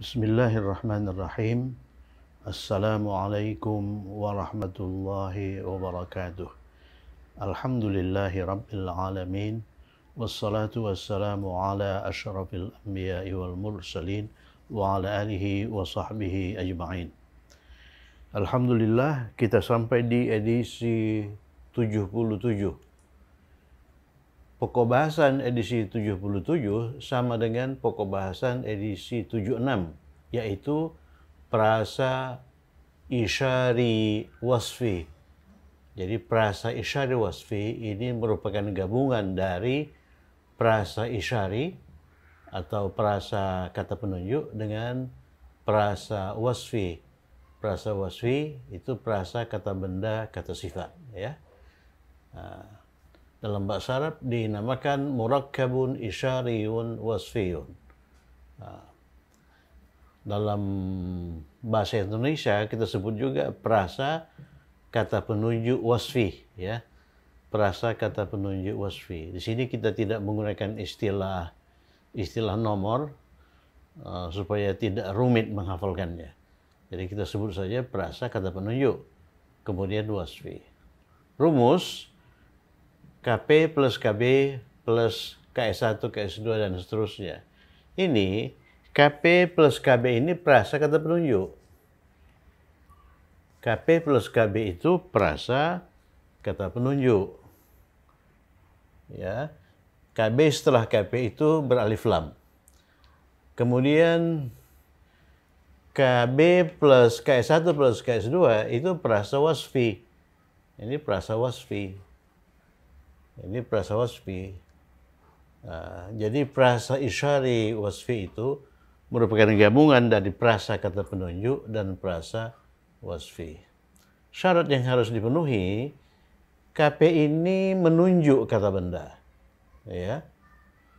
Bismillahirrahmanirrahim. Assalamualaikum warahmatullahi wabarakatuh. Alhamdulillahi rabbil alamin. Wassalatu wassalamu ala asyrafil anbiya'i wal mursalin wa ala alihi wa sahbihi ajma'in. Alhamdulillah, kita sampai di edisi 77. Pokok bahasan edisi 77 sama dengan pokok bahasan edisi 76, yaitu prasa isyari wasfi. Jadi prasa isyari wasfi ini merupakan gabungan dari prasa isyari atau prasa kata penunjuk dengan prasa wasfi. Prasa wasfi itu prasa kata benda, kata sifat, ya. Dalam bahasa Arab dinamakan murakkabun isyariyun wasfiyun. Dalam bahasa Indonesia kita sebut juga prasa kata penunjuk wasfi, ya. Prasa kata penunjuk wasfi. Di sini kita tidak menggunakan istilah nomor supaya tidak rumit menghafalkannya. Jadi kita sebut saja prasa kata penunjuk, kemudian wasfi. Rumus KP plus KB plus KS1, KS2, dan seterusnya. Ini KP plus KB ini prasa kata penunjuk. KP plus KB itu prasa kata penunjuk. Ya. KB setelah KP itu beralif lam. Kemudian KB plus KS1 plus KS2 itu prasa wasfi. Ini prasa wasfi. Ini prasa wasfi. Jadi prasa isyari wasfi itu merupakan gabungan dari prasa kata penunjuk dan prasa wasfi. Syarat yang harus dipenuhi, KP ini menunjuk kata benda. Ya.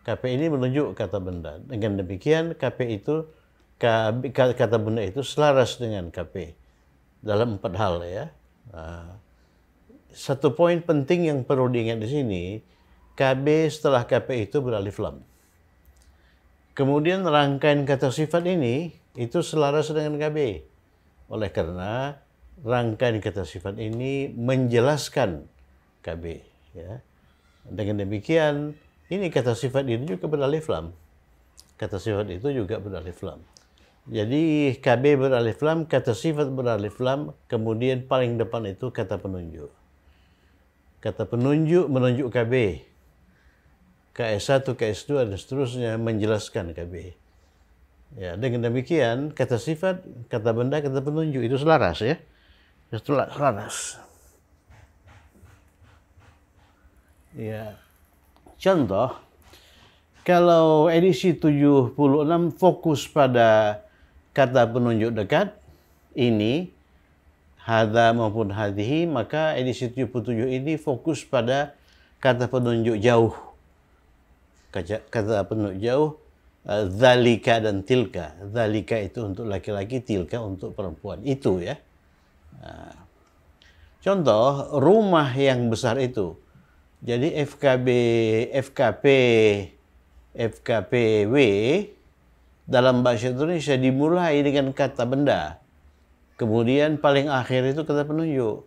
KP ini menunjuk kata benda. Dengan demikian KP itu kata benda itu selaras dengan KP dalam 4 hal, ya. Satu poin penting yang perlu diingat di sini, KB setelah KP itu beralif lam. Kemudian rangkaian kata sifat ini itu selaras dengan KB. Oleh karena rangkaian kata sifat ini menjelaskan KB. Ya. Dengan demikian, ini kata sifat ini juga beralif lam. Kata sifat itu juga beralif lam. Jadi KB beralif lam, kata sifat beralif lam, kemudian paling depan itu kata penunjuk. Kata penunjuk menunjuk KB. KS1, KS2, dan seterusnya menjelaskan KB. Ya, dengan demikian kata sifat, kata benda, kata penunjuk itu selaras, ya. Itu selaras. Ya. Contoh, kalau edisi 76 fokus pada kata penunjuk dekat, ini hadza maupun hadhihi, maka edisi 77 ini fokus pada kata penunjuk jauh. Kata penunjuk jauh, dzalika dan tilka. Dzalika itu untuk laki-laki, tilka untuk perempuan. Itu, ya. Contoh, rumah yang besar itu. Jadi FKPW dalam bahasa Indonesia dimulai dengan kata benda. Kemudian paling akhir itu kata penunjuk.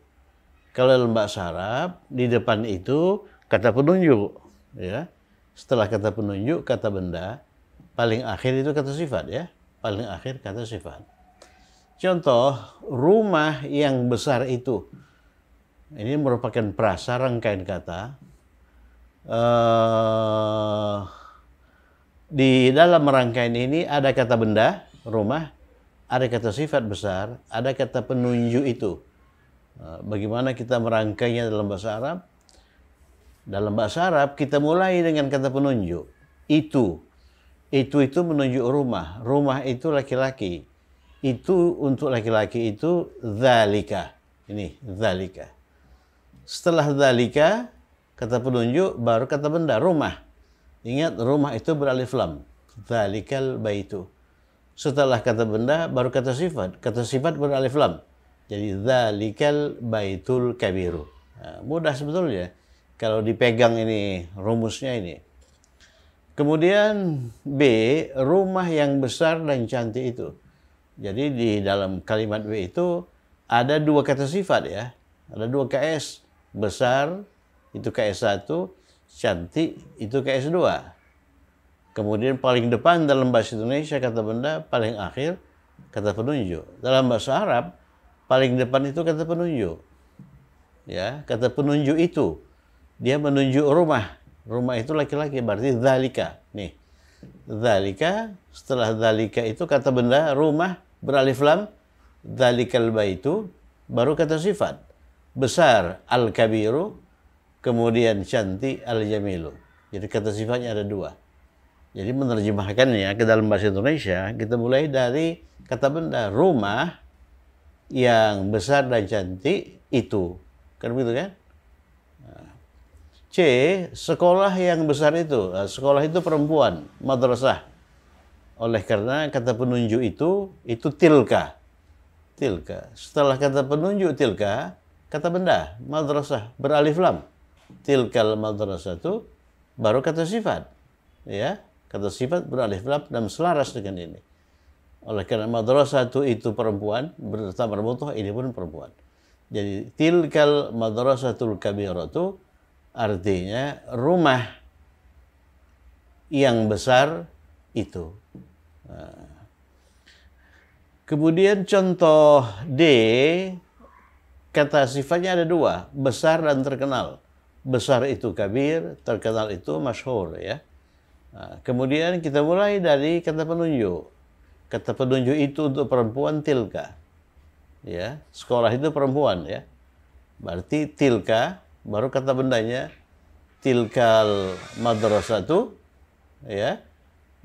Kalau dalam bahasa Arab, di depan itu kata penunjuk. Ya. Setelah kata penunjuk, kata benda. Paling akhir itu kata sifat, ya. Paling akhir kata sifat. Contoh, rumah yang besar itu. Ini merupakan prasa rangkaian kata. Di dalam rangkaian ini ada kata benda, rumah. Ada kata sifat besar, ada kata penunjuk itu. Bagaimana kita merangkainya dalam bahasa Arab? Dalam bahasa Arab kita mulai dengan kata penunjuk. Itu menunjuk rumah. Rumah itu laki-laki. Itu untuk laki-laki itu dzalika. Ini dzalika. Setelah dzalika, kata penunjuk, baru kata benda, rumah. Ingat, rumah itu beralif lam. Dzalikal baitu. Setelah kata benda, baru kata sifat. Kata sifat beralif lam. Jadi, dzalikal baitul kabiru. Mudah sebetulnya. Kalau dipegang ini, rumusnya ini. Kemudian B, rumah yang besar dan cantik itu. Jadi di dalam kalimat B itu ada dua kata sifat ya. Ada dua KS. Besar itu KS1, cantik itu KS2. Kemudian paling depan dalam bahasa Indonesia kata benda, paling akhir kata penunjuk. Dalam bahasa Arab, paling depan itu kata penunjuk. Ya, kata penunjuk itu dia menunjuk rumah. Rumah itu laki-laki, berarti dzalika. Nih. Dzalika, setelah dzalika itu kata benda rumah beralif lam, dzalikal baitu, baru kata sifat. Besar al-kabiru, kemudian cantik al-jamilu. Jadi kata sifatnya ada dua. Jadi menerjemahkannya ke dalam bahasa Indonesia, kita mulai dari kata benda rumah yang besar dan cantik itu. Kan begitu kan? C, sekolah yang besar itu. Sekolah itu perempuan, madrasah. Oleh karena kata penunjuk itu tilka. Tilka. Setelah kata penunjuk tilka, kata benda, madrasah, beralif lam. Tilkal madrasah itu baru kata sifat. Ya, kata sifat beralif lam dan selaras dengan ini. Oleh karena madrasah itu perempuan, bertamar mutuh ini pun perempuan. Jadi tilkal madrasatul kabiratu artinya rumah yang besar itu. Kemudian contoh D, kata sifatnya ada dua, besar dan terkenal. Besar itu kabir, terkenal itu masyhur ya. Kemudian kita mulai dari kata penunjuk. Kata penunjuk itu untuk perempuan tilka. Ya, sekolah itu perempuan ya. Berarti tilka, baru kata bendanya tilkal madrasatu ya.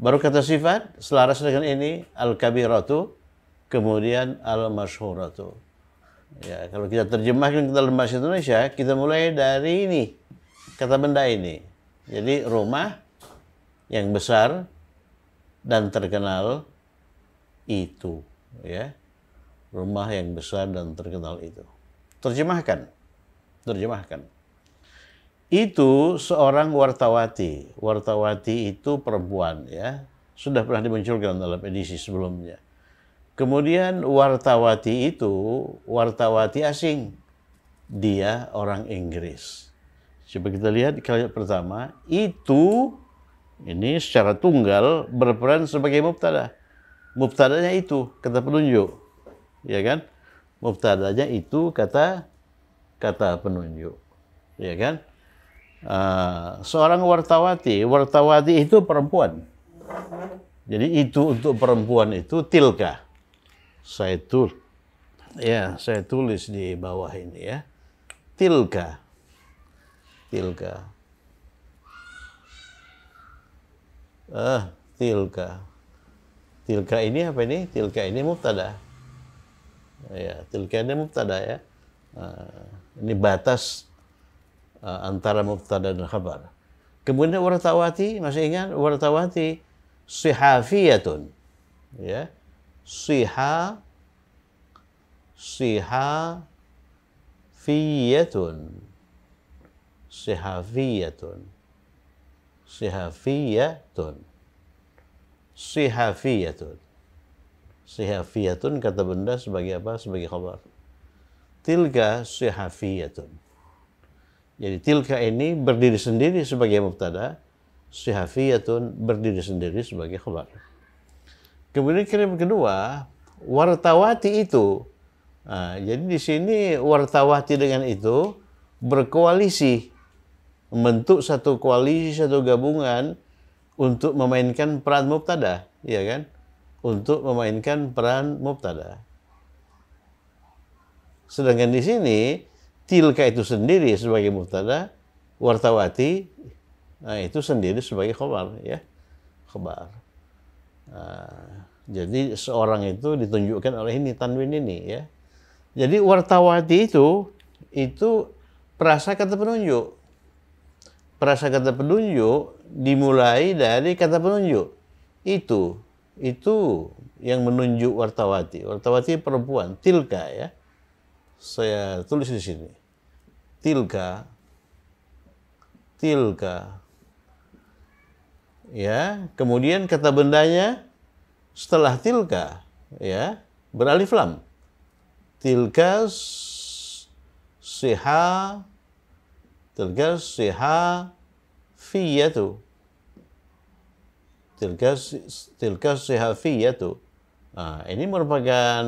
Baru kata sifat selaras dengan ini al-kabiratu, kemudian al-masyhuratu. Ya, kalau kita terjemahkan ke dalam bahasa Indonesia, kita mulai dari ini, kata benda ini. Jadi rumah yang besar dan terkenal itu, ya. Rumah yang besar dan terkenal itu. Terjemahkan. Itu seorang wartawati. Wartawati itu perempuan, ya. Sudah pernah dimunculkan dalam edisi sebelumnya. Kemudian wartawati itu wartawati asing. Dia orang Inggris. Coba kita lihat di kalimat pertama. Itu, ini secara tunggal berperan sebagai mubtada. Mubtadanya itu, kata penunjuk. Ya kan? Mubtadanya itu kata penunjuk. Ya kan? Seorang wartawati itu perempuan. Jadi itu untuk perempuan itu tilka. Saya tulis di bawah ini ya. Tilka. Tilka. Tilka ini apa ini? Tilka ini mubtada. Ya, tilka ini mubtada ya. Ini batas antara mubtada dan khabar. Kemudian wartawati, masih ingat wartawati sihafiyatun. Ya. Sihafiyatun. Sihafiyatun kata benda sebagai apa? Sebagai khabar. Tilka sihafiyatun. Jadi tilka ini berdiri sendiri sebagai mubtada, sihafiyatun berdiri sendiri sebagai khabar. Kemudian kalimat kedua, wartawati itu. Jadi di sini wartawati dengan itu berkoalisi, membentuk satu koalisi, satu gabungan untuk memainkan peran mubtada, ya kan? Untuk memainkan peran mubtada. Sedangkan di sini tilka itu sendiri sebagai mubtada, wartawati itu sendiri sebagai khabar, ya. Khabar. Jadi seorang itu ditunjukkan oleh ini tanwin ini, ya. Jadi wartawati itu prasakata penunjuk. Prasakata penunjuk dimulai dari kata penunjuk. Itu yang menunjuk wartawati. Wartawati perempuan, tilka ya. Saya tulis di sini. Tilka. ya. Kemudian kata bendanya setelah tilka, ya, beralif lam. Tilka siha, tilka siha fiyatu. Tilka siha fiyatu. Nah, ini merupakan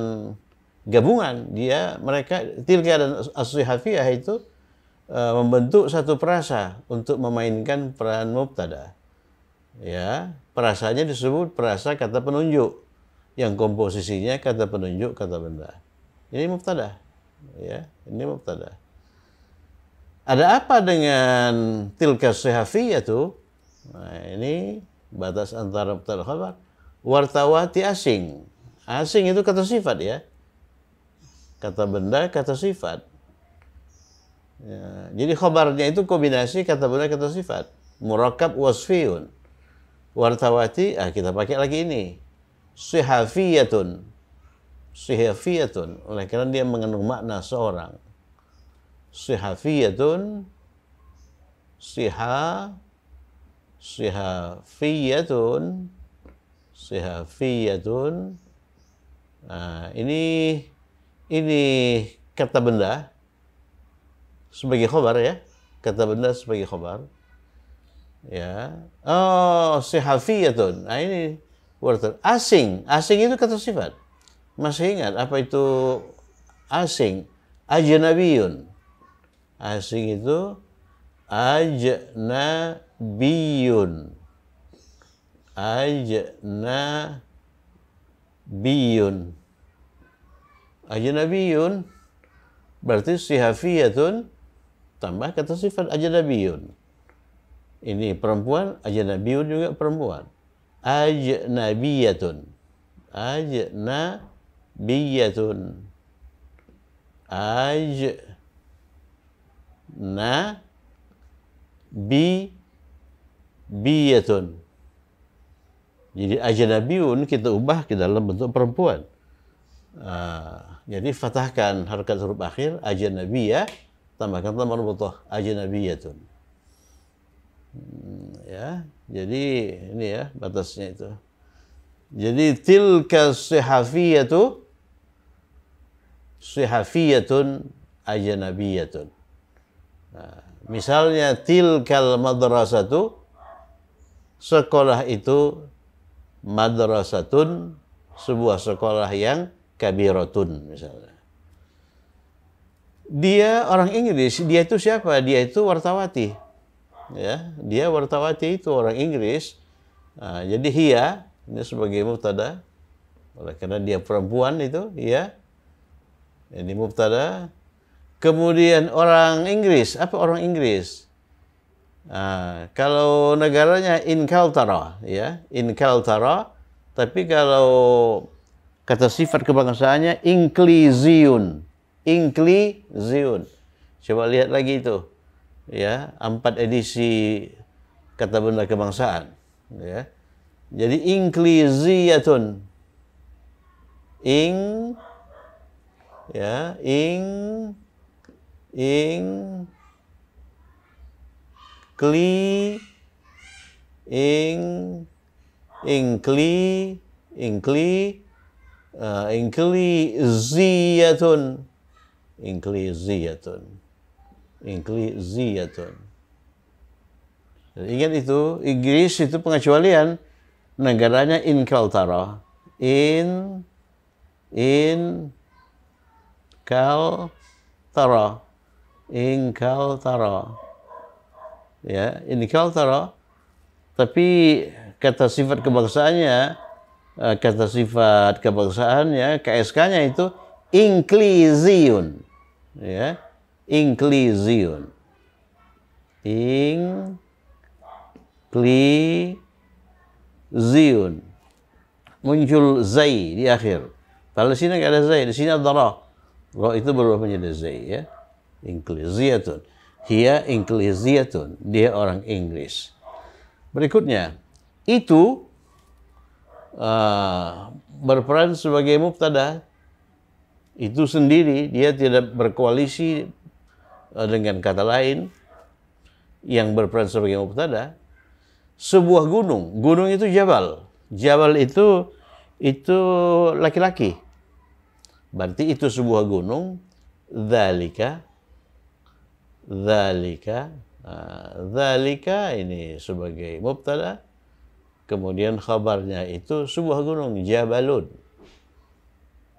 gabungan. Mereka tilka dan as-sihafiyah itu membentuk satu perasa untuk memainkan peran mubtada. Ya, perasanya disebut perasa kata penunjuk, yang komposisinya kata penunjuk kata benda. Ini mubtada. Ya, ini mubtada. Ada apa dengan tilka sihafiyah itu? Nah, ini batas antara mubtada khabar. Wartawati asing. Asing itu kata sifat, ya. Kata benda, kata sifat. Ya, jadi khabarnya itu kombinasi kata benda, kata sifat. Murakkab wasfiyun. Wartawati, kita pakai lagi ini. Sihafiyatun. Sihafiyatun. Oleh karena dia mengandung makna seorang. Sihafiyatun. Sihafiyatun. Sihafiyatun. Nah, ini kata benda sebagai khobar, ya. Kata benda sebagai khobar. Ya. Oh, sihafiyatun. Nah, ini word asing. Asing itu kata sifat. Masih ingat apa itu asing? Ajnabiyun. Asing itu ajnabiyun. Ajnabiyun. Ajnabiyun berarti sihafiyatun tambah kata sifat ajnabiyun. Ini perempuan, ajnabiyun juga perempuan. Ajnabiyatun. Ajnabiyatun. Ajnabiyatun. Jadi ajnabiyun kita ubah ke dalam bentuk perempuan. Jadi fathahkan harakat huruf akhir ajnabiyah, tambahkan lam marbutah ajnabiyatun. Ya, jadi ini ya batasnya itu. Jadi tilka sihafiyatu sihafiyatun ajnabiyatun. Misalnya tilkal madrasatu, sekolah itu, madrasatun, sebuah sekolah yang kabiratun misalnya. Dia orang Inggris, dia itu siapa? Dia itu wartawati. Ya, dia wartawati itu orang Inggris. Jadi hiya ini sebagai mubtada. Oleh karena dia perempuan itu, hiya. Ini mubtada. Kemudian orang Inggris, apa orang Inggris? Kalau negaranya Inkaltara, ya, Inkaltara. Tapi kalau kata sifat kebangsaannya Inkliziyun. Inkliziyun. Coba lihat lagi itu. Ya, 4 edisi kata benda kebangsaan. Ya. Jadi Inkliziyatun. Inkliziyatun. Ingat itu, Inggris itu pengecualian negaranya Inkaltara. Inkaltara. Ya, Inkaltara. Tapi kata sifat kebangsaannya, KSK-nya itu Inkliziyun. Ya, Inkliziyun. Inkliziyun. Muncul zai di akhir. Kalau di sini nggak ada zai, di sini ada ra. Ra itu berubah menjadi zai, ya. Inkliziyatun. Hiya inkliziyatun. Dia orang Inggris. Berikutnya, itu berperan sebagai mubtada. Itu sendiri, dia tidak berkoalisi dengan kata lain yang berperan sebagai mubtada. sebuah gunung. Gunung itu jabal. Jabal itu laki-laki. Berarti itu sebuah gunung. Dzalika. Dzalika ini sebagai mubtada. Kemudian khabarnya itu sebuah gunung, jabalun.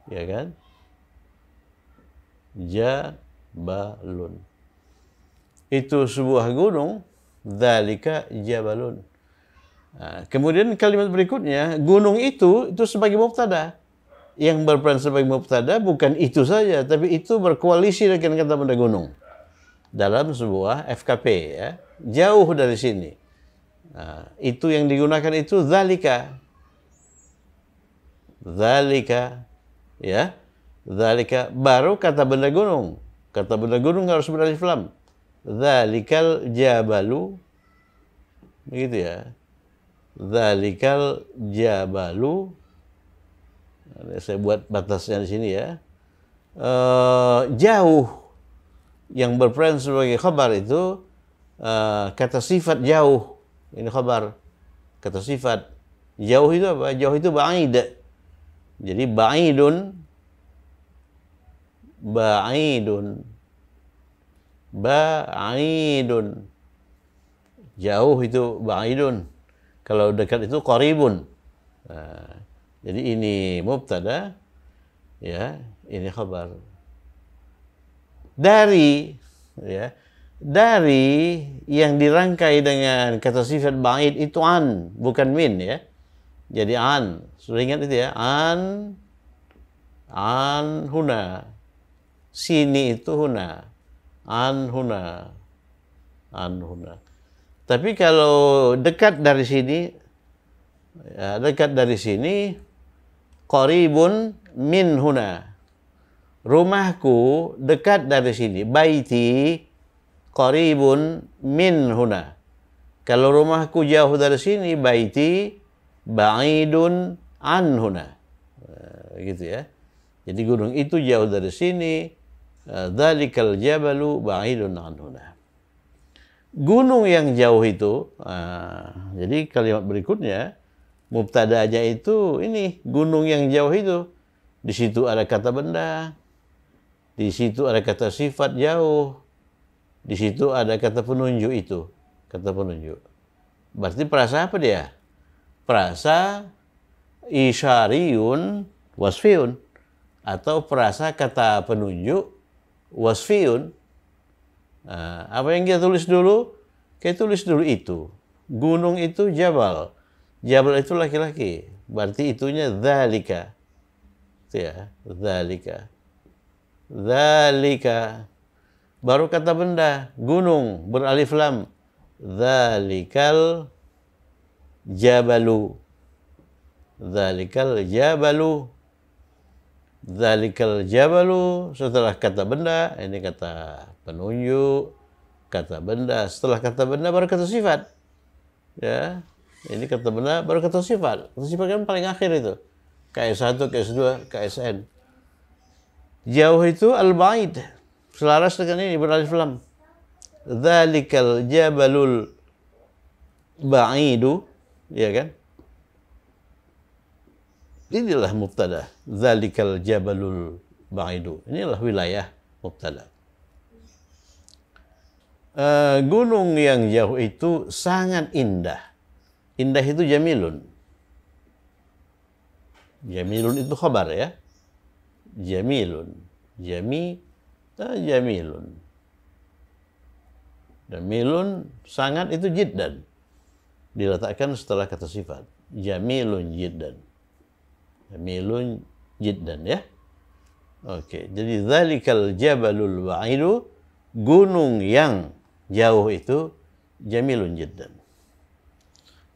Ya kan? Jabalun. Itu sebuah gunung, dzalika jabalun. Kemudian kalimat berikutnya, gunung itu sebagai mubtada. Yang berperan sebagai mubtada bukan itu saja, tapi itu berkoalisi dengan kata benda gunung. Dalam sebuah FKP, ya. Jauh dari sini. Itu yang digunakan itu dzalika. Dzalika, ya. Dzalika baru kata benda gunung. Kata benda gunung harus beralif lam. Dzalikal jabalu. Begitu ya. Dzalikal jabalu. Saya buat batasnya di sini ya. Jauh yang berperan sebagai khabar itu kata sifat jauh. Ini khabar. Kata sifat. Jauh itu apa? Jauh itu ba'id. Jadi ba'idun. Jauh itu ba'idun. Kalau dekat itu qaribun. Jadi ini mubtada. Ya, ini khabar. Dari, ya. Dari yang dirangkai dengan kata sifat ba'id itu an, bukan min, ya. Jadi an. Sudah ingat itu ya? An huna. Sini itu huna. An huna. Tapi kalau dekat dari sini, ya, qaribun min huna. Rumahku dekat dari sini. Baiti qaribun min huna. Kalau rumahku jauh dari sini, baiti ba'idun an huna. Gitu ya. Jadi gunung itu jauh dari sini. Dzalikal jabalu ba'idun an huna. Gunung yang jauh itu, jadi kalimat berikutnya, mubtada'nya itu ini, gunung yang jauh itu. Di situ ada kata benda. Di situ ada kata sifat jauh. Di situ ada kata penunjuk itu. Kata penunjuk. Berarti perasa apa dia? Perasa isyariyun wasfiyun. Atau perasa kata penunjuk wasfiyun. Apa yang kita tulis dulu? Kita tulis dulu itu. Gunung itu jabal. Jabal itu laki-laki. Berarti itunya dzalika. Itu ya. Dzalika. Baru kata benda, gunung, beralif lam. Dzalikal jabalu. Dzalikal jabalu. Dzalikal jabalu. Setelah kata benda, ini kata penunjuk, kata benda. Setelah kata benda, baru kata sifat. Ya, ini kata benda, baru kata sifat. Kata sifat kan paling akhir itu. KS1, KS2, KSN. Jauh itu al-ba'id. Selaras dengan ini beralif lam. Dzalikal jabalul ba'idu, ya kan? Inilah mubtada. Dzalikal jabalul ba'idu. Inilah wilayah mubtada. Gunung yang jauh itu sangat indah. Indah itu jamilun. Jamilun itu khabar ya. Jamilun. Jamilun. Jamilun sangat itu jiddan. Diletakkan setelah kata sifat. Jamilun jiddan. Jamilun jiddan ya. Oke, jadi dzalikal jabalul ba'idu, gunung yang jauh itu jamilun jiddan.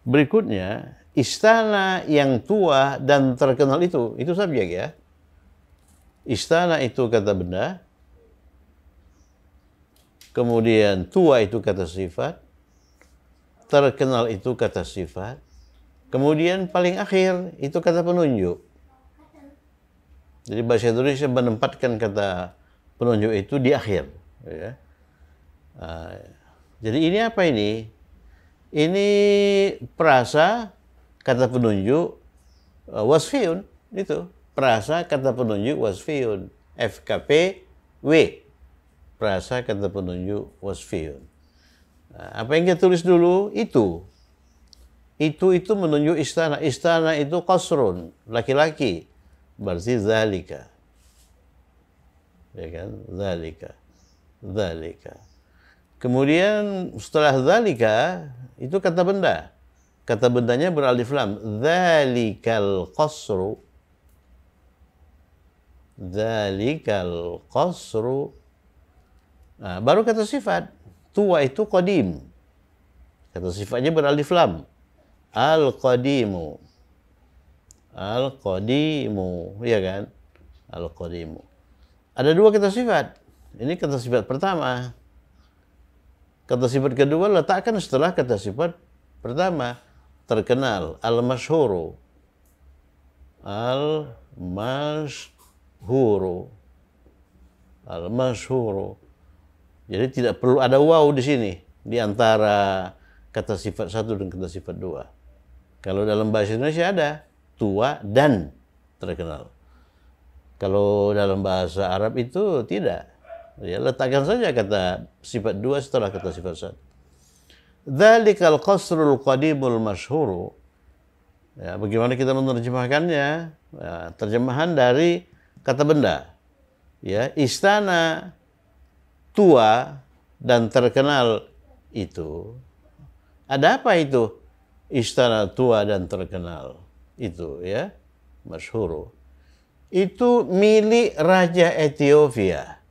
Berikutnya, istana yang tua dan terkenal itu subjek ya. Istana itu kata benda. Kemudian tua itu kata sifat. Terkenal itu kata sifat. Kemudian paling akhir itu kata penunjuk. Jadi bahasa Indonesia menempatkan kata penunjuk itu di akhir. Ya. Jadi ini apa ini? Ini perasa kata penunjuk wasfiyun, itu perasa kata penunjuk wasfiyun, FKP W, perasa kata penunjuk wasfiyun. Nah, apa yang kita tulis dulu? Itu menunjuk istana. Istana itu qasrun, laki-laki, berarti zalika, ya kan, zalika. Kemudian setelah zalika itu kata benda. Kata bendanya beralif lam. Zalikal qasru. Zalikal qasru. Nah, baru kata sifat. Tua itu qadim. Kata sifatnya beralif lam. Al-qadimu. Al-qadimu, ya kan? Al-qadimu. Ada dua kata sifat. Ini kata sifat pertama. Kata sifat kedua letakkan setelah kata sifat pertama. Terkenal, al-masyhuru. Al-masyhuru. Al-masyhuru. Jadi tidak perlu ada waw di sini di antara kata sifat satu dan kata sifat dua. Kalau dalam bahasa Indonesia ada tua dan terkenal. Kalau dalam bahasa Arab itu tidak. Ya, letakkan saja kata sifat dua setelah kata sifat satu. Dzalikal qasrul qadimul masyhuru. Ya, bagaimana kita menerjemahkannya? Ya, terjemahan dari kata benda. Ya, istana tua dan terkenal itu. Ada apa itu? Istana tua dan terkenal itu, ya, masyhuru. Itu milik Raja Ethiopia.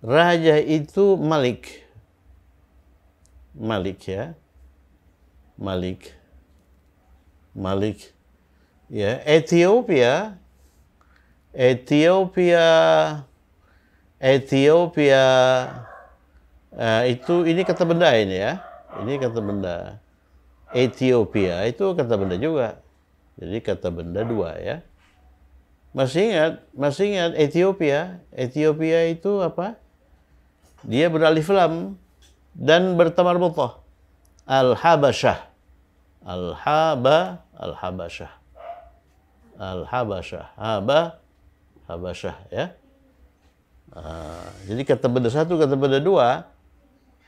Raja itu Malik. Malik, ya. Malik. Malik. Ya, Ethiopia itu ini kata benda ini, ya. Ini kata benda. Ethiopia itu kata benda juga. Jadi kata benda dua, ya. Masih ingat Ethiopia? Ethiopia itu apa? Dia beralif lam dan bertamar mutah. Al-Habasyah. Al-Habasyah. Al-Habasyah. Habasyah, ya. Jadi kata benda satu, kata benda dua.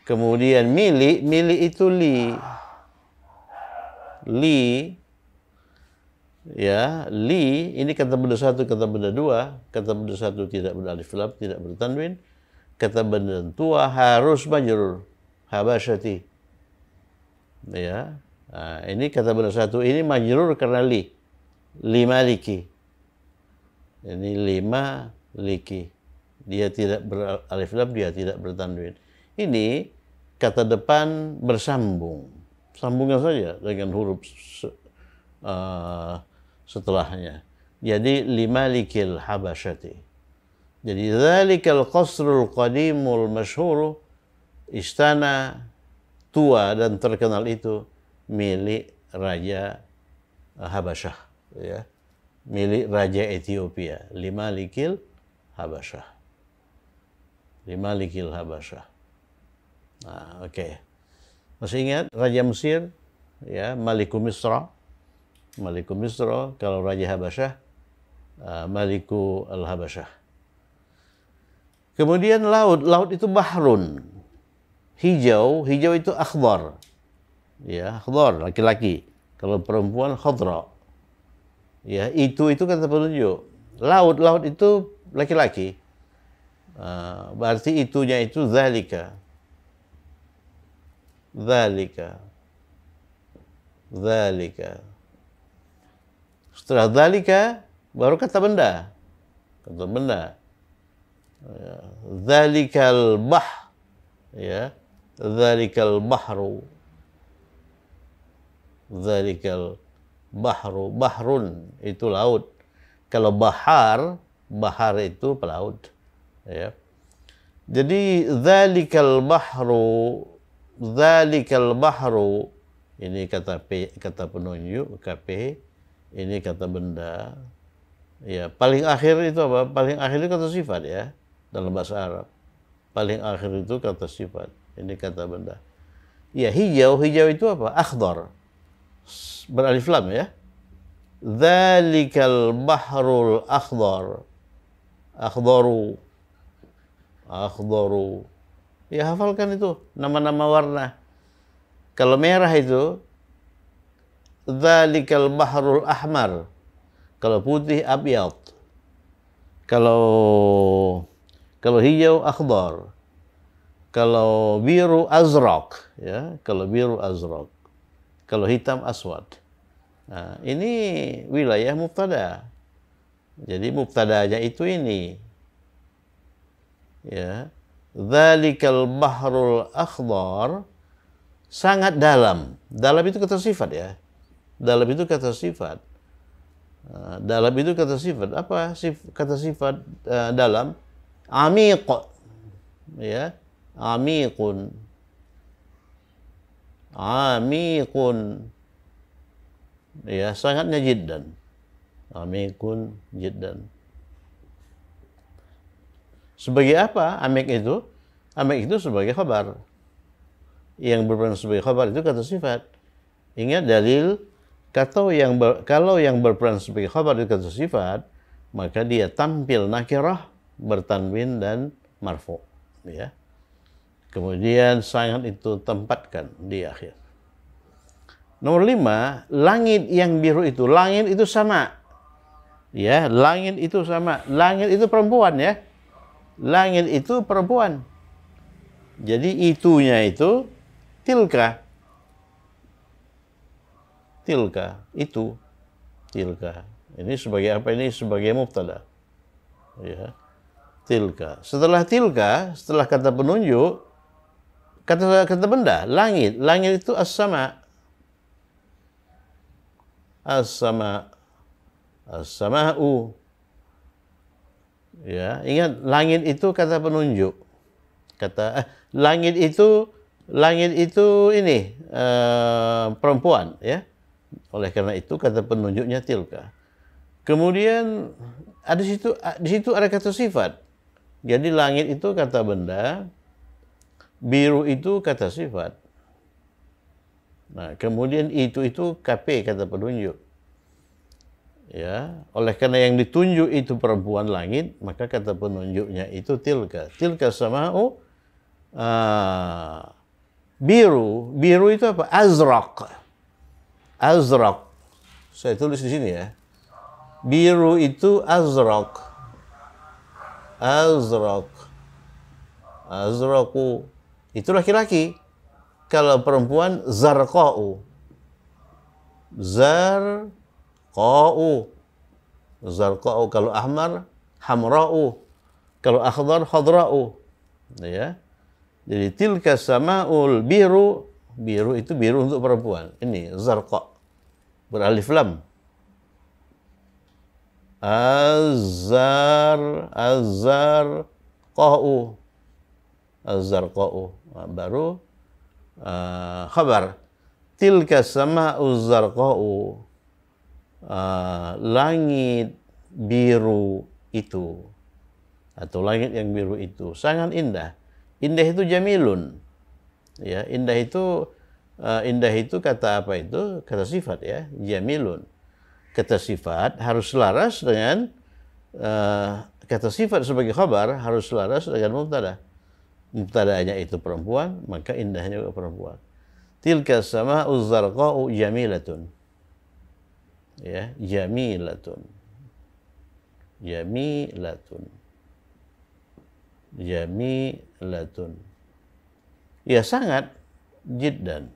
Kemudian milik itu li. Ya, li ini kata benda satu, kata benda dua. Kata benda satu tidak beralif lam, tidak bertanwin. Kata benda tua harus majrur. Habasyati. Ya. Nah, ini kata benda satu ini majrur karena li. Lima liki. Ini lima liki. Dia tidak beralif lam, dia tidak bertanwin. Ini kata depan bersambung. Sambungkan saja dengan huruf setelahnya. Jadi lima likil habasyati. Jadi dzalikal qasrul qadimul masyhuru, istana tua dan terkenal itu milik Raja Habasyah, ya. Milik Raja Ethiopia, lima likil Habasyah. Lima likil Habasyah. Nah, oke. Masih ingat Raja Mesir, ya, Maliku Misra. Maliku Misra, kalau Raja Habasyah, Maliku Al-Habasyah. Kemudian laut itu bahrun. Hijau itu akhdar. Ya, akhdar, laki-laki. Kalau perempuan khadra. Ya, itu kata penunjuk. Laut itu laki-laki. Berarti itunya itu zalika. Setelah zalika baru kata benda. Kata benda. Dzalikal bah, ya, dzalikal bahru, dzalikal bahru, bahrun itu laut. Kalau bahar itu pelaut, ya. Jadi dzalikal bahru ini kata penunjuk KP, ini kata benda. Ya, paling akhir itu apa? Paling akhir itu kata sifat, ya. Dalam bahasa Arab paling akhir itu kata sifat, ini kata benda. Ya, hijau. Hijau itu apa? Akhdar. Beralif lam ya. Dzalikal bahrul akhdar. Akhdaru. Akhdaru. Ya, hafalkan itu nama-nama warna. Kalau merah itu dzalikal bahrul ahmar. Kalau putih abyad. Kalau hijau akhdar. Kalau biru azraq ya, kalau biru azraq. Kalau hitam aswad. Nah, ini wilayah mubtada. Jadi mubtadanya itu ini. Ya. Dzalikal bahrul akhdar, sangat dalam. Dalam itu kata sifat ya. Dalam itu kata sifat. Dalam itu kata sifat. Apa kata sifat dalam? Amiq. Ya. Amiqun. Amiqun. Ya, sangatnya jiddan. Amikun jiddan. Sebagai apa amik itu? Amik itu sebagai khabar. Yang berperan sebagai khabar itu kata sifat. Ingat dalil, kalau yang berperan sebagai khabar itu kata sifat, maka dia tampil nakirah, bertanwin dan marfu. Ya. Kemudian sangat itu tempatkan di akhir. Nomor 5, langit yang biru itu. Langit itu sama. Ya, langit itu sama. Langit itu perempuan ya. Langit itu perempuan. Jadi itunya itu tilka. Tilka, itu. Tilka. Ini sebagai apa? Ini sebagai mubtada. Ya. Tilka. Setelah tilka, setelah kata penunjuk, kata benda, langit. Langit itu as-sama. As-sama. As-sama'u. Ya, ingat langit itu kata penunjuk. Langit itu ini perempuan ya. Oleh karena itu kata penunjuknya tilka. Kemudian di situ ada kata sifat. Jadi langit itu kata benda, biru itu kata sifat. Nah, kemudian itu KP kata penunjuk. Ya, oleh karena yang ditunjuk itu perempuan langit, maka kata penunjuknya itu tilka. Tilka sama'u biru itu apa? Azraq. Azraq. Saya tulis di sini ya. Biru itu azraq. Azraq. Azraqu. Itu laki-laki. Kalau perempuan zarqa'u. Zarqa'u. Zarqa'u. Kalau ahmar hamra'u. Kalau akhdar hadra'u. Ya. Jadi tilka sama'ul biru. Biru itu biru untuk perempuan. Ini zarqa. Beralif lam. Azzarqa'u. Azzarqa'u. Baru khabar. Tilka sama'u zarqa'u. Langit biru itu. Atau langit yang biru itu. Sangat indah. Indah itu jamilun. Ya, indah itu kata apa itu? Kata sifat ya, jamilun. Kata sifat harus selaras dengan kata sifat sebagai khabar harus selaras dengan mubtada. Mubtadanya itu perempuan, maka indahnya juga perempuan. Tilka sama'u zarqa'u jamilatun. Ya, jamilatun. Jamilatun. Jamilatun. Ya, sangat jiddan.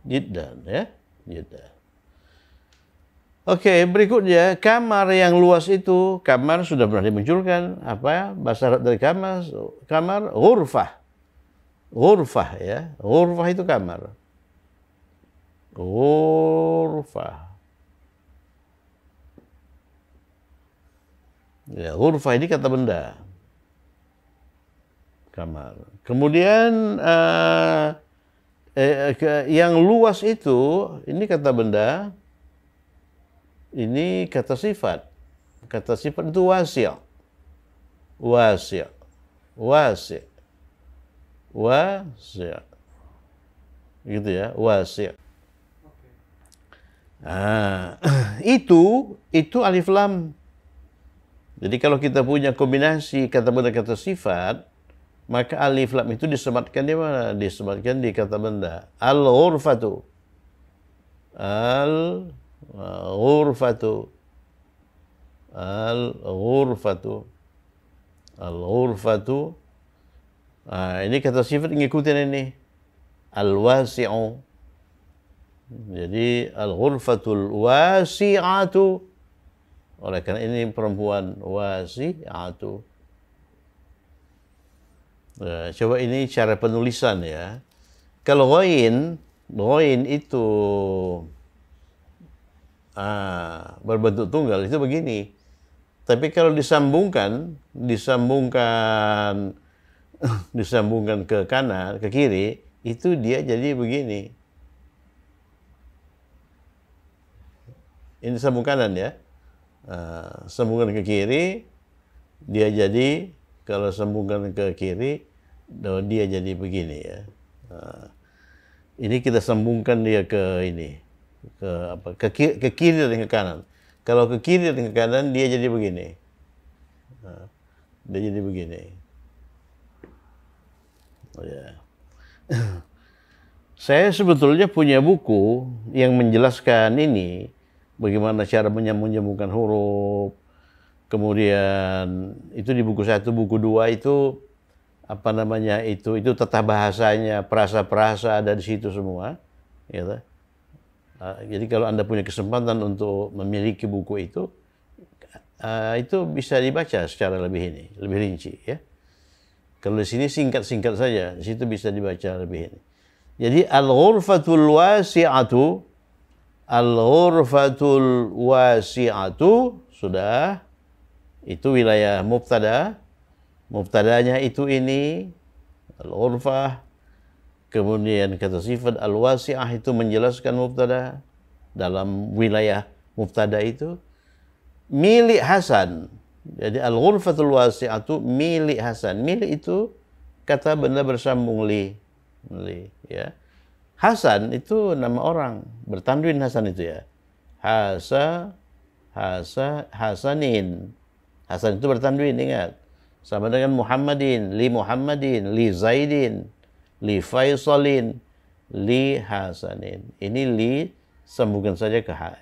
Jiddan ya, jiddan. Oke, berikutnya kamar yang luas itu, kamar sudah pernah dimunculkan apa? Bahasa Arab dari kamar ghurfah. Ghurfah ya. Ghurfah itu kamar. Ghurfah. Ya, ghurfah ini kata benda. Kamar. Kemudian yang luas itu, ini kata benda, ini kata sifat. Kata sifat itu wasi'. Wasi'. wasi'. Wasi'. Gitu ya, wasi'. Ah, itu alif lam. Jadi kalau kita punya kombinasi kata benda kata sifat, maka alif lam itu disematkan di mana? Disematkan di kata benda. Al-ghurfatu. Al-ghurfatu. Al-ghurfatu. Al-ghurfatu. Ini kata sifat ngikutin ini. Al-wasi'u. Jadi al-ghurfatul wasi'atu. Oleh karena ini perempuan wasi'atu. Nah, coba ini cara penulisan ya. Kalau ghain itu berbentuk tunggal itu begini. Tapi kalau disambungkan ke kanan, ke kiri, itu dia jadi begini. Ini sambung kanan ya. Sambungan ke kiri, dia jadi, kalau sambungan ke kiri, dia jadi begini ya. Ini kita sambungkan dia ke ini, ke kiri dan ke kanan. Kalau ke kiri dan ke kanan, dia jadi begini. Dia jadi begini. Oh ya. Saya sebetulnya punya buku yang menjelaskan ini, bagaimana cara menyambung-nyambungkan huruf. Kemudian itu di buku 1, buku 2 itu apa namanya itu tata bahasanya, prasa-prasa ada di situ semua, gitu. Jadi kalau Anda punya kesempatan untuk memiliki buku itu bisa dibaca secara lebih rinci ya. Kalau di sini singkat-singkat saja, di situ bisa dibaca lebih ini. Jadi al-ghurfatul wasi'atu, al-ghurfatul wasi'atu sudah, itu wilayah mubtada. Mubtadanya itu ini al-ghurfah. Kemudian kata sifat al-wasi'ah itu menjelaskan mubtada dalam wilayah mubtada itu. Milik Hasan. Jadi al-ghurfatul wasi'atu milik Hasan. Milik itu kata benda bersambung li ya. Hasan itu nama orang, bertanwin Hasan itu ya. Hasanin. Hasan itu bertanwin, ingat. Sama dengan Muhammadin, li Zaidin, li Faisalin, li Hasanin. Ini li sambungkan saja ke ha.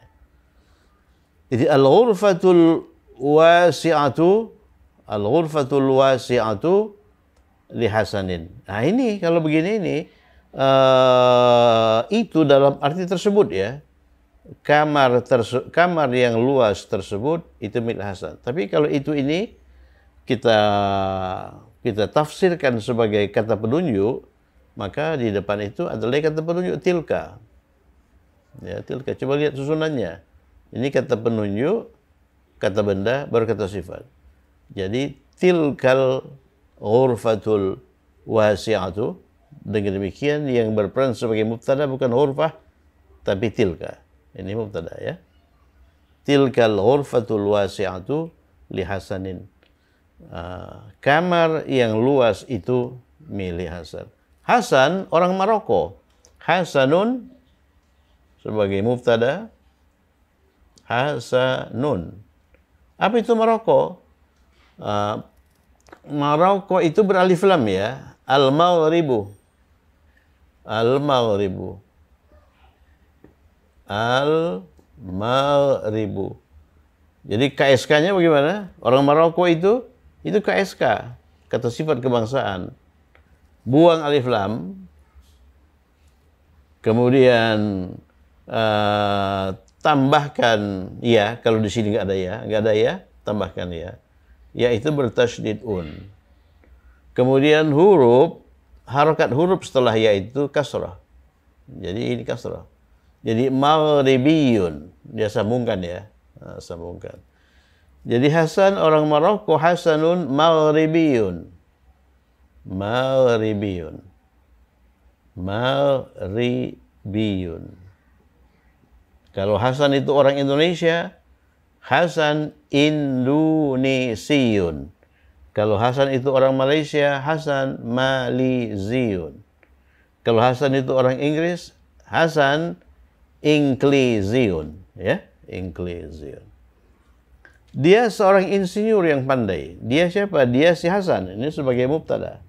Jadi al-ghurfatul wasi'atu li Hasanin. Nah ini kalau begini ini itu dalam arti tersebut ya. Kamar yang luas tersebut itu milik Hasan. Tapi kalau itu ini kita tafsirkan sebagai kata penunjuk, maka di depan itu adalah kata penunjuk tilka. Ya, tilka. Coba lihat susunannya. Ini kata penunjuk, kata benda, baru kata sifat. Jadi tilkal ghurfatul wasi'atu. Dengan demikian yang berperan sebagai mubtada bukan ghurfah tapi tilka. Ini mubtada ya. Tilkal ghurfatul wasi'atu li Hasanin. Kamar yang luas itu milik Hasan. Hasan orang Maroko. Hasanun sebagai mubtada. Hasanun. Apa itu Maroko? Maroko itu beralif lam ya. Al-Maghribu. Al-Maghribu. Al-Maghribu. Jadi KSK-nya bagaimana? Orang Maroko itu KSK, kata sifat kebangsaan. Buang alif lam, kemudian tambahkan ya, kalau di sini nggak ada ya, tambahkan ya. Ya itu bertasydid un. Kemudian harokat huruf setelah ya itu kasrah. Jadi ini kasrah. Jadi maghribiyun, dia sambungkan ya, sambungkan. Jadi Hasan orang Maroko, Hasanun maghribiyun. Maghribiyun. Maghribiyun. Kalau Hasan itu orang Indonesia, Hasan Indonesiun. Kalau Hasan itu orang Malaysia, Hasan Maliziun. Kalau Hasan itu orang Inggris, Hasan Inkliziun, ya, Inkliziun. Dia seorang insinyur yang pandai. Dia siapa? Dia si Hasan. Ini sebagai mubtada.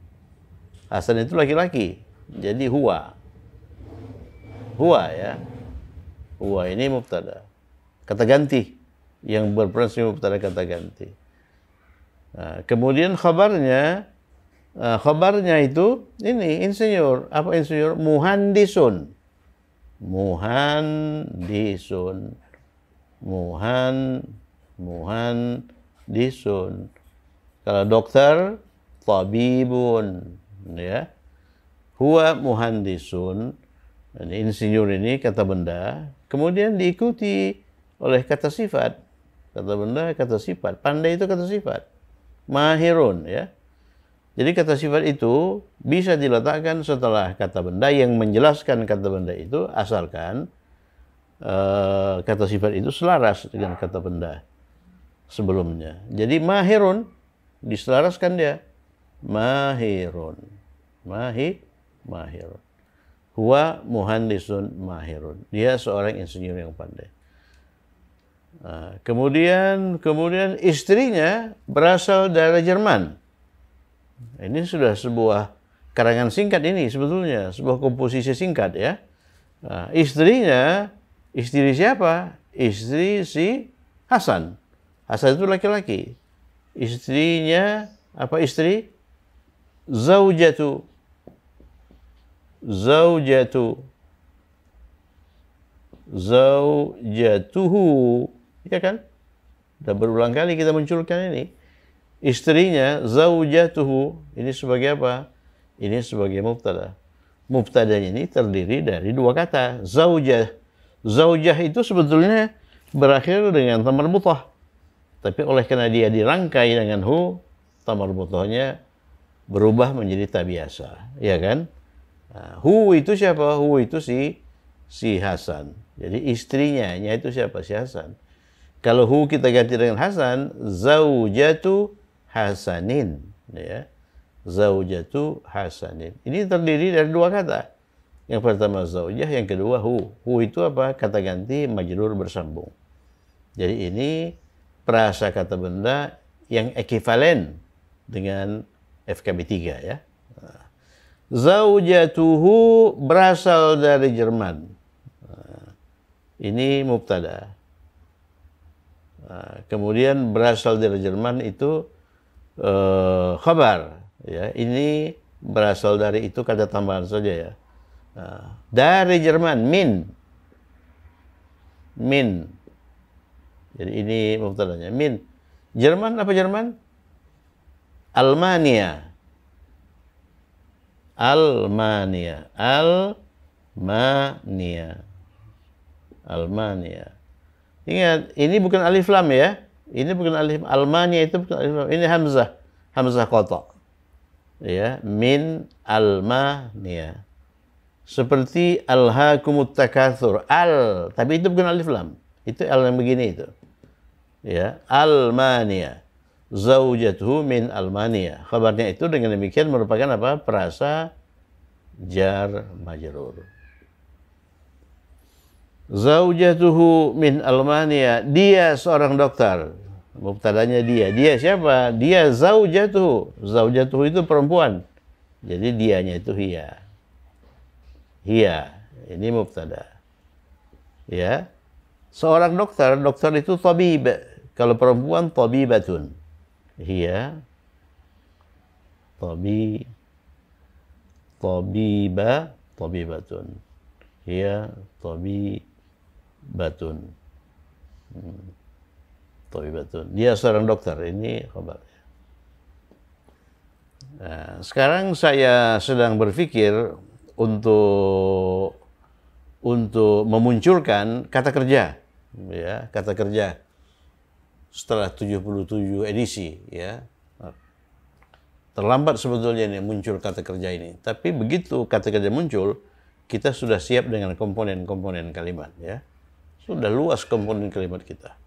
Hasan itu laki-laki. Jadi huwa. Huwa, ya. Huwa ini mubtada. Kata ganti. Yang berperan sebagai mubtada kata ganti. Nah, kemudian khabarnya itu ini insinyur. Apa insinyur? Muhandisun. Muhandisun. Muhandisun. Kalau dokter, tabibun, ya. Huwa muhandisun. Insinyur ini kata benda, kemudian diikuti oleh kata sifat. Kata benda, kata sifat. Pandai itu kata sifat. Mahirun, ya. Jadi kata sifat itu bisa diletakkan setelah kata benda yang menjelaskan kata benda itu, asalkan kata sifat itu selaras dengan kata benda sebelumnya. Jadi mahirun diselaraskan dia. Mahirun. Mahirun. Huwa muhandisun mahirun. Dia seorang insinyur yang pandai. Kemudian istrinya berasal dari Jerman. Ini sudah sebuah karangan singkat ini sebetulnya, sebuah komposisi singkat, ya. Istri siapa? Istri si Hasan. Hasan itu laki-laki. Istrinya apa istri? Zaujatuhu. Ya kan? Sudah berulang kali kita munculkan ini. Istrinya, zaujatuhu. Ini sebagai apa? Ini sebagai mubtada. Mubtadanya ini terdiri dari dua kata. Zaujah. Zaujah itu sebetulnya berakhir dengan ta marbutah. Tapi oleh karena dia dirangkai dengan hu, ta marbutahnya berubah menjadi ta biasa. Ya kan? Nah, hu itu siapa? Hu itu si Hasan. Jadi istrinya itu siapa? Si Hasan. Kalau hu kita ganti dengan Hasan, zaujatu Hasanin, ya. Zaujatu Hasanin. Ini terdiri dari dua kata. Yang pertama zaujah, yang kedua hu. Hu itu apa? Kata ganti majrur bersambung. Jadi ini prasa kata benda yang ekivalen dengan FKB 3, ya. Zaujatuhu berasal dari Jerman. Ini mubtada. Kemudian berasal dari Jerman itu khabar, ya. Ini berasal dari itu kata tambahan saja, ya. Dari Jerman, min. Jadi ini mubtadanya, min. Jerman apa Jerman? Almania. Ingat, ini bukan alif lam, ya. Ini bukan alif. Almania itu bukan alif lam. Ini hamzah qata. Ya, min Almania. Seperti alhaakumut takatsur. Tapi itu bukan alif lam. Itu al yang begini itu. Ya, Almania. Zaujatuhu min Almania. Kabarnya itu dengan demikian merupakan apa? Prasa jar majrur. Zaujatuhu min Almania. Dia seorang dokter. Mubtadanya dia. Dia siapa? Dia zaujatuhu. Zaujatuhu itu perempuan. Jadi dianya itu hiya. Hiya. Ini mubtada. Ya. Seorang dokter. Dokter itu tabib. Kalau perempuan tabibatun. Hiya tabibatun. Hiya tabibatun. Tabibatun. Dia seorang dokter. Ini khabarnya. Nah, sekarang saya sedang berpikir untuk memunculkan kata kerja, ya, kata kerja setelah 77 edisi, ya. Terlambat sebetulnya ini muncul kata kerja ini. Tapi begitu kata kerja muncul, kita sudah siap dengan komponen-komponen kalimat, ya. Sudah luas komponen kalimat kita.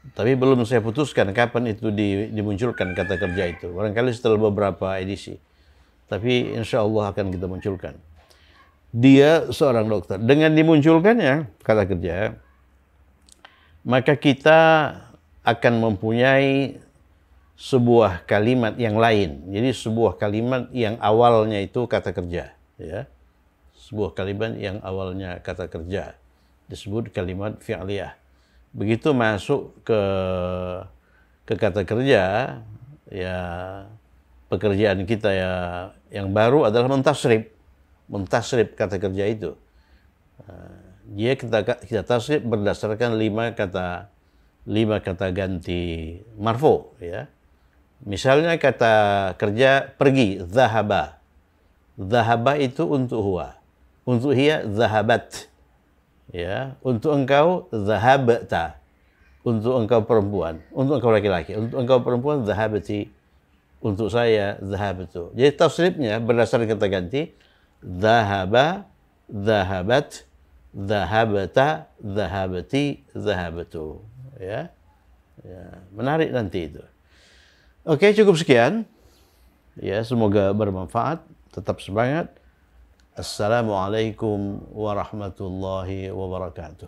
Tapi belum saya putuskan kapan itu dimunculkan kata kerja itu. Barangkali setelah beberapa edisi. Tapi insya Allah akan kita munculkan. Dia seorang dokter. Dengan dimunculkannya kata kerja, maka kita akan mempunyai sebuah kalimat yang lain. Jadi sebuah kalimat yang awalnya itu kata kerja. Ya. Sebuah kalimat yang awalnya kata kerja. Disebut kalimat fi'liyah. Begitu masuk ke kata kerja, ya pekerjaan kita ya yang baru adalah mentasrif kata kerja itu. Dia kita tasrif berdasarkan lima kata ganti marfu, ya. Misalnya kata kerja pergi, zahaba. Zahaba itu untuk huwa. Untuk hiya, zahabat. Ya, untuk engkau zahabta, untuk engkau perempuan, untuk engkau laki-laki, untuk engkau perempuan zahabati, untuk saya zahabtu. Jadi tasrifnya berdasarkan kata ganti zahaba, zahabat, zahabta, zahabati, zahabtu. Ya. Ya, menarik nanti itu. Oke, cukup sekian. Ya, semoga bermanfaat. Tetap semangat. Assalamualaikum warahmatullahi wabarakatuh.